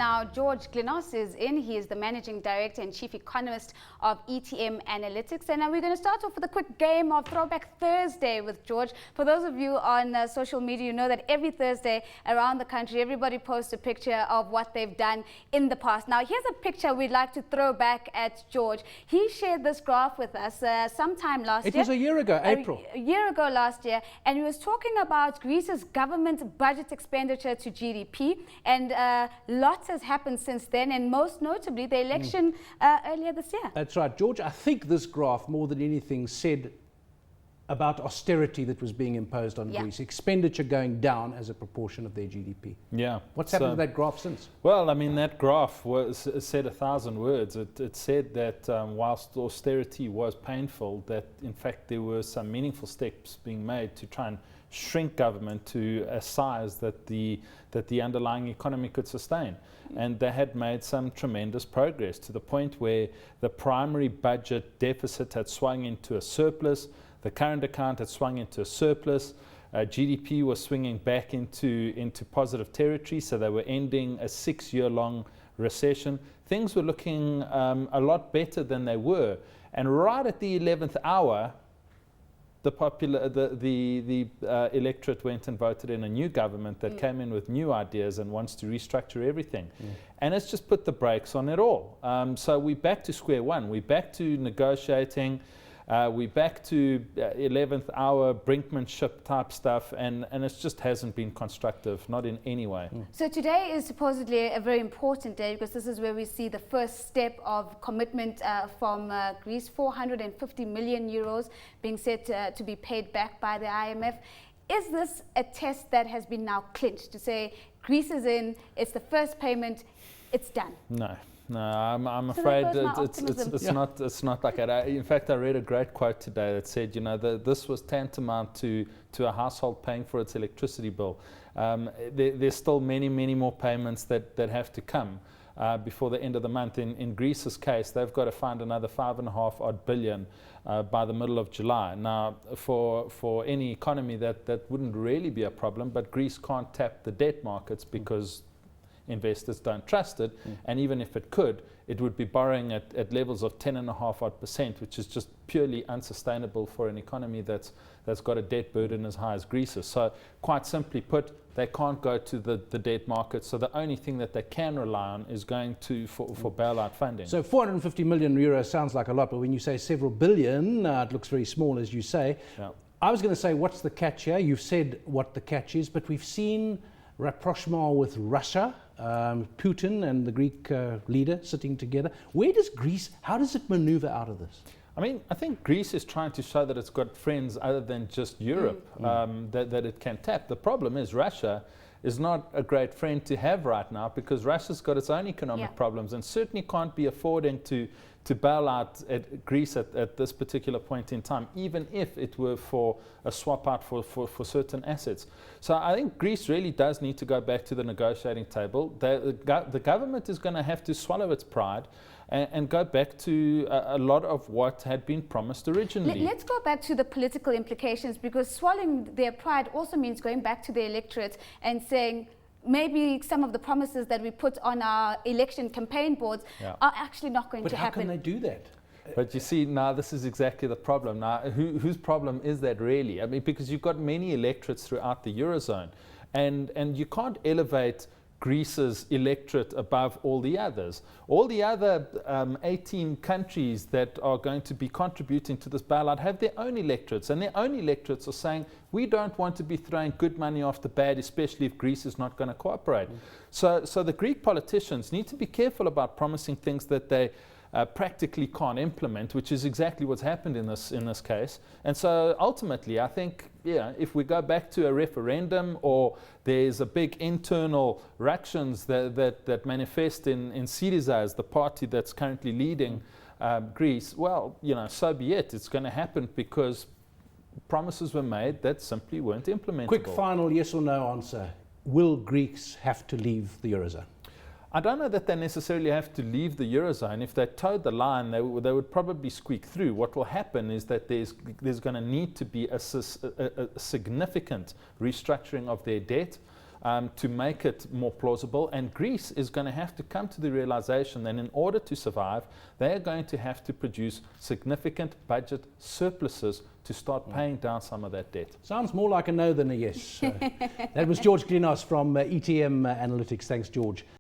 now George Glynos is in. He is the Managing Director and Chief Economist of ETM Analytics. And we're going to start off with a quick game of Throwback Thursday with George. For those of you on social media, you know that every Thursday around the country, everybody posts a picture of what they've done in the past. Now, here's a picture we'd like to throw back at George. He shared this graph with us sometime last year. It was a year ago, April. A year ago last year. And he was talking about Greece's government budget expenditure to GDP. And lots has happened since then, and most notably the election earlier this year. That's right, George. I think this graph, more than anything, said about austerity that was being imposed on Greece, expenditure going down as a proportion of their GDP. Yeah. What's happened to that graph since? Well, I mean, that graph said 1,000 words. It said that whilst austerity was painful, that in fact there were some meaningful steps being made to try and shrink government to a size that the underlying economy could sustain. And they had made some tremendous progress to the point where the primary budget deficit had swung into a surplus, the current account had swung into a surplus, GDP was swinging back into positive territory, so they were ending a 6-year-long recession. Things were looking a lot better than they were. And right at the 11th hour, the electorate went and voted in a new government that came in with new ideas and wants to restructure everything. And it's just put the brakes on it all. So we're back to square one. We're back to negotiating. We're back to 11th hour brinkmanship type stuff, and it just hasn't been constructive, not in any way. So today is supposedly a very important day because this is where we see the first step of commitment from Greece, 450 million euros being said to be paid back by the IMF. Is this a test that has been now clinched to say Greece is in, it's the first payment, it's done? No, I'm afraid it's not like that. In fact, I read a great quote today that said, you know, this was tantamount to a household paying for its electricity bill. There's still many more payments that have to come before the end of the month. In Greece's case, they've got to find another 5.5 odd billion by the middle of July. Now, for any economy, that wouldn't really be a problem, but Greece can't tap the debt markets because investors don't trust it, and even if it could, it would be borrowing at levels of 10.5%, which is just purely unsustainable for an economy that's got a debt burden as high as Greece's. So quite simply put, they can't go to the debt market, so the only thing that they can rely on is going for bailout funding. So 450 million euros sounds like a lot, but when you say several billion, it looks very small, as you say. Yeah. I was going to say, what's the catch here? You've said what the catch is, but we've seen rapprochement with Russia, Putin and the Greek leader sitting together. How does it maneuver out of this? I mean, I think Greece is trying to show that it's got friends other than just Europe that it can tap. The problem is Russia is not a great friend to have right now because Russia's got its own economic problems and certainly can't be affording to bail out Greece at this particular point in time, even if it were for a swap out for certain assets. So I think Greece really does need to go back to the negotiating table. The government is going to have to swallow its pride and go back to a lot of what had been promised originally. Let's go back to the political implications, because swallowing their pride also means going back to the electorate and saying, maybe some of the promises that we put on our election campaign boards are actually not going to happen. But how can they do that? But you see, now this is exactly the problem. Now, whose problem is that really? I mean, because you've got many electorates throughout the Eurozone, and you can't elevate Greece's electorate above all the others. All the other 18 countries that are going to be contributing to this bailout have their own electorates, and their own electorates are saying, we don't want to be throwing good money after bad, especially if Greece is not going to cooperate. So the Greek politicians need to be careful about promising things that they practically can't implement, which is exactly what's happened in this case. And so ultimately, I think, if we go back to a referendum or there's a big internal ructions that manifest in Syriza as the party that's currently leading Greece, well, so be it. It's going to happen because promises were made that simply weren't implementable. Quick final yes or no answer. Will Greeks have to leave the Eurozone? I don't know that they necessarily have to leave the Eurozone. If they towed the line, they would probably squeak through. What will happen is that there's going to need to be a significant restructuring of their debt. to make it more plausible. And Greece is going to have to come to the realization that in order to survive, they are going to have to produce significant budget surpluses to start paying down some of that debt. Sounds more like a no than a yes. That was George Glynos from ETM Analytics. Thanks, George.